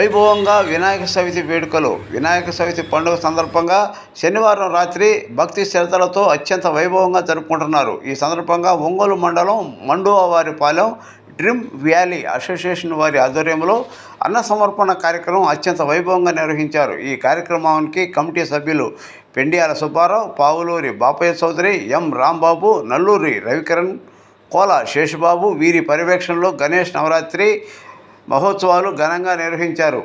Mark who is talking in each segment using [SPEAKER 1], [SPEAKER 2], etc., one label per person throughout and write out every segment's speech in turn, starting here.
[SPEAKER 1] వైభవంగా వినాయక చవితి వేడుకలు. వినాయక చవితి పండుగ సందర్భంగా శనివారం రాత్రి భక్తి శ్రద్ధలతో అత్యంత వైభవంగా జరుపుకుంటున్నారు. ఈ సందర్భంగా ఒంగోలు మండలం మండువారిపాలెం డ్రీమ్ వ్యాలీ అసోసియేషన్ వారి ఆధ్వర్యంలో అన్న సమర్పణ కార్యక్రమం అత్యంత వైభవంగా నిర్వహించారు. ఈ కార్యక్రమానికి కమిటీ సభ్యులు పెండియాల సుబ్బారావు, పావులూరి బాపయ్య చౌదరి, ఎం రాంబాబు, నల్లూరి రవికిరణ్, కోల శేషుబాబు వీరి పర్యవేక్షణలో గణేష్ నవరాత్రి మహోత్సవాలు ఘనంగా నిర్వహించారు.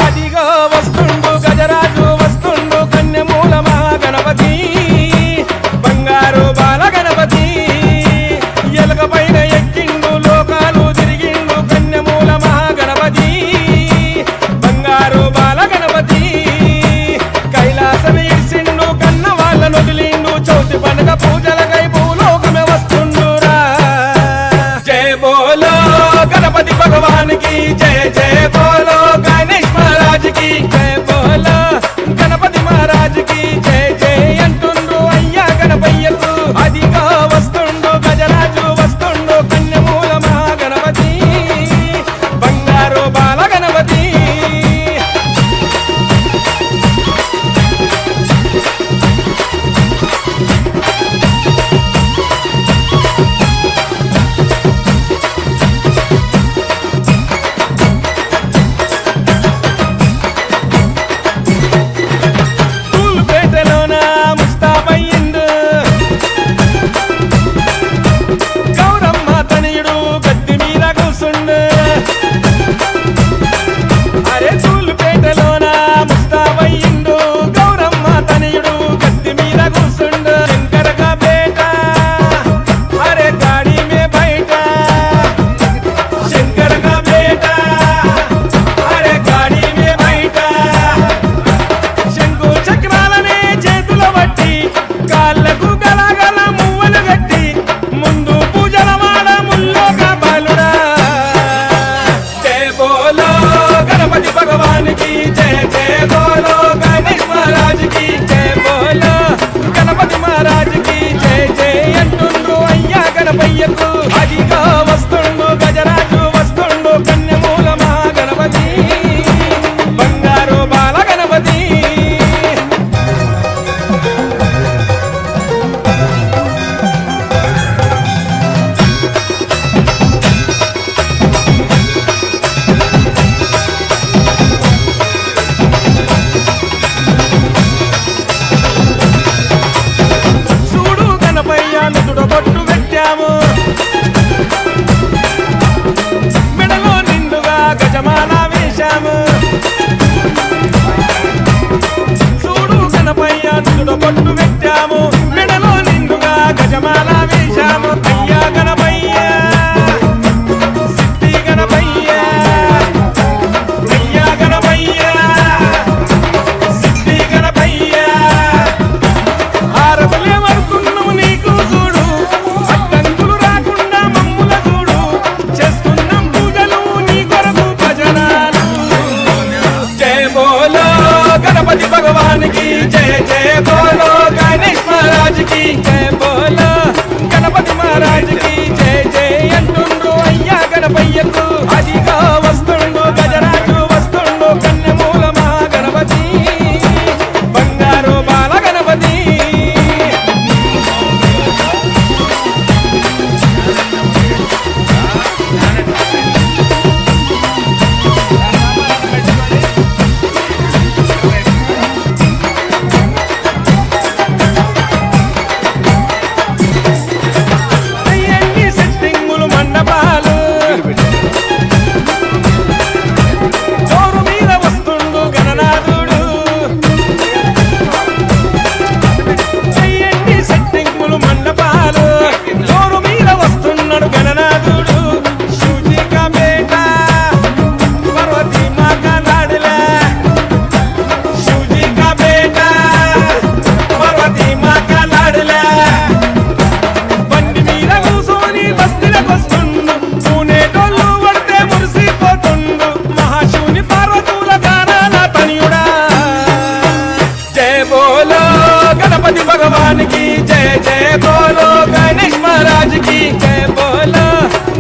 [SPEAKER 2] అదిగో వస్తుండు గజరాజు వస్తుండు కన్యమూల మహాగణపతి బంగారు బాల గణపతి ఎలక పైన ఎక్కిండు లోకాలు తిరిగిండు కన్యమూల మహాగణపతి బంగారు బాల గణపతి కైలాసం ఇడిసిండు కన్న వాళ్ళ जय बोलो गणेश महाराज की जय बोलो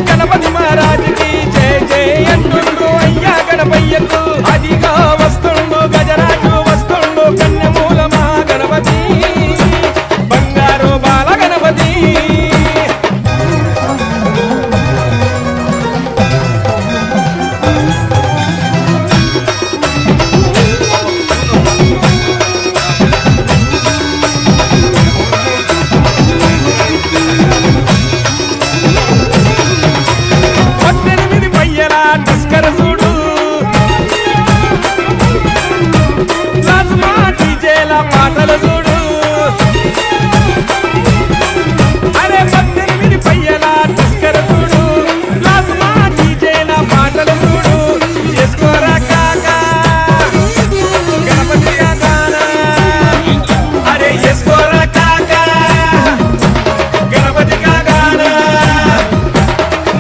[SPEAKER 2] गणपति महाराज की जय जय अंटुंडु अय्या गणपయ్యకు అదిగా వస్తుండు గజరాజు వస్తుండు కన్యమూల మహాగణపతి బంగారు బాల గణపతి పాటలు చూడు అరే 18 పయ్యల తస్కర చూడు లాస్మా డీజేల పాటలు చూడు చేసుకోరా కాకా గణపతి గానా అరే చేసుకోరా కాకా గణపతి గానా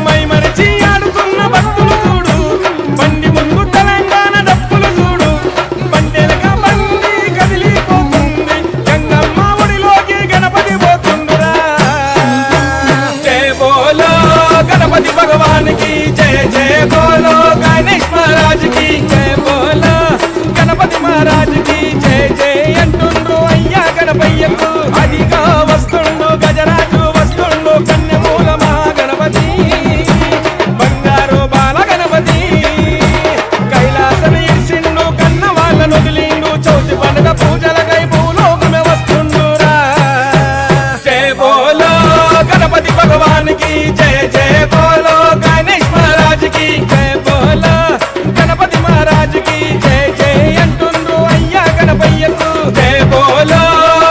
[SPEAKER 2] మై మరిచి ఆడుతున్న భక్తులు చూడు బండి ముందు తెలంగాణ డప్పులు చూడు బండెలక బండి కదిలి गणपति भगवान की जय जय बोलो गणेश महाराज की जय बोलो गणपति महाराज की जय जय अंटुंडु अय्या गणपయ్యకు అదిగా వస్తుండు గజరాజు వస్తుండు కన్యమూల మహాగణపతి బంగారు బాల గణపతి కైలాసం ఇర్సిండు కన్న వాళ్ళ నొదిలిండు చౌతి పండుగ పూజలకై భూలోకమే వస్తుండురా జయ బోలో गणपति भगवान की जय जय बोलो गणेश महाराज की जय बोलो गणपति महाराज की जय जय अंटुंडु अय्या गणपయ్యకు जय बोलो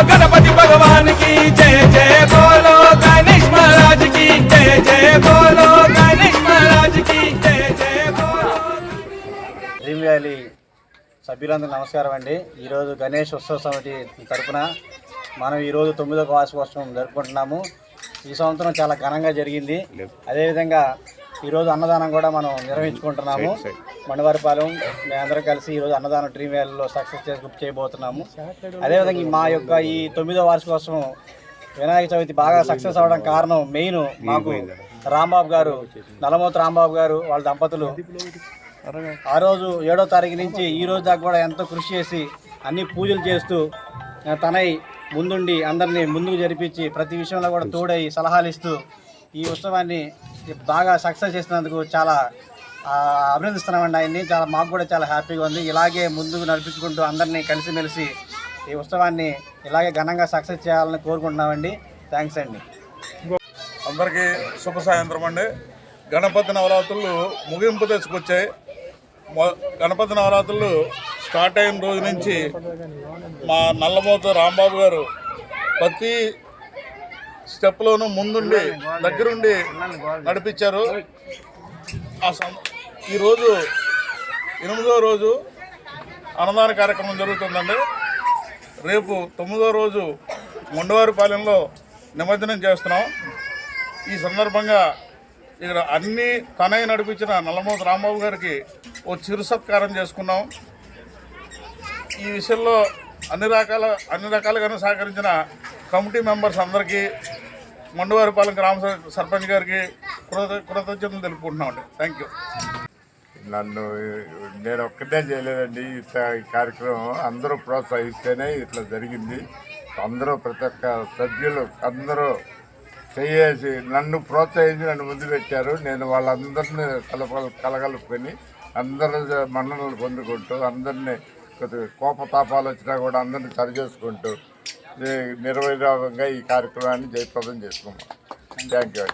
[SPEAKER 2] गणपति भगवान की जय जय बोलो गणेश महाराज की जय जय बोलो गणेश महाराज की जय जय बोलो
[SPEAKER 3] డ్రీమ్ వ్యాలీ సభ్యులందరూ నమస్కారం అండి. ఈరోజు గణేష్ ఉత్సవ సమితి తరఫున మనం ఈరోజు 9వ వార్షికోత్సవం జరుపుకుంటున్నాము. ఈ సంవత్సరం చాలా ఘనంగా జరిగింది. అదేవిధంగా ఈరోజు అన్నదానం కూడా మనం నిర్వహించుకుంటున్నాము. మండవారిపాలెం మేమందరం కలిసి ఈరోజు అన్నదానం డ్రీమ్ వ్యాలీలో సక్సెస్ చేయబోతున్నాము. అదేవిధంగా మా యొక్క ఈ 9వ వార్షికోత్సవం వినాయక చవితి బాగా సక్సెస్ అవ్వడం కారణం మెయిన్ మాకు రాంబాబు గారు, నల్లమోతు రాంబాబు గారు వాళ్ళ దంపతులు ఆ రోజు 7వ తారీఖు నుంచి ఈ రోజు దాకా కూడా ఎంతో కృషి చేసి అన్ని పూజలు చేస్తూ తనై ముందుండి అందరినీ ముందుకు జరిపించి ప్రతి విషయంలో కూడా తోడై సలహాలు ఇస్తూ ఈ ఉత్సవాన్ని బాగా సక్సెస్ చేసినందుకు చాలా అభినందిస్తున్నామండి ఆయన్ని. మాకు కూడా చాలా హ్యాపీగా ఉంది. ఇలాగే ముందుకు నడిపించుకుంటూ అందరినీ కలిసిమెలిసి ఈ ఉత్సవాన్ని ఇలాగే ఘనంగా సక్సెస్ చేయాలని కోరుకుంటున్నామండి. థ్యాంక్స్ అండి.
[SPEAKER 4] అందరికీ శుభ సాయంత్రం అండి. గణపతి నవరాత్రులు ముగింపు తెచ్చుకొచ్చాయి. గణపతి నవరాత్రులు స్టార్ట్ అయిన రోజు నుంచి మా నల్లమోతు రాంబాబు గారు ప్రతి స్టెప్లోనూ ముందుండి దగ్గరుండి నడిపించారు. ఈరోజు 8వ రోజు అన్నదాన కార్యక్రమం జరుగుతుందండి. రేపు 9వ రోజు మొండవారిపాలెంలో నిమజ్జనం చేస్తున్నాం. ఈ సందర్భంగా ఇక్కడ అన్నీ తనై నడిపించిన నల్లమోతు రాంబాబు గారికి ఓ చిరు సత్కారం చేసుకున్నాం. ఈ విషయంలో అన్ని రకాలుగానే సహకరించిన కమిటీ మెంబర్స్ అందరికీ, మండవారిపాలెం గ్రామ సర్పంచ్ గారికి కృతజ్ఞతలు తెలుపుకుంటున్నామండి. Thank you.
[SPEAKER 5] నేను ఒక్కటే చేయలేదండి. ఈ కార్యక్రమం అందరూ ప్రోత్సహిస్తేనే ఇట్లా జరిగింది. అందరూ ప్రతి ఒక్క సభ్యులు అందరూ చేసి నన్ను ప్రోత్సహించి నన్ను ముందు పెట్టారు. నేను వాళ్ళందరినీ కలగలుపుకొని అందరూ మన్ననలు పొందుకుంటూ అందరినీ కోపతాపాలు వచ్చినా కూడా అందరినీ సరిచేసుకుంటూ నిర్విరామంగా ఈ కార్యక్రమాన్ని జయప్రదం చేసుకున్నాం. Thank you.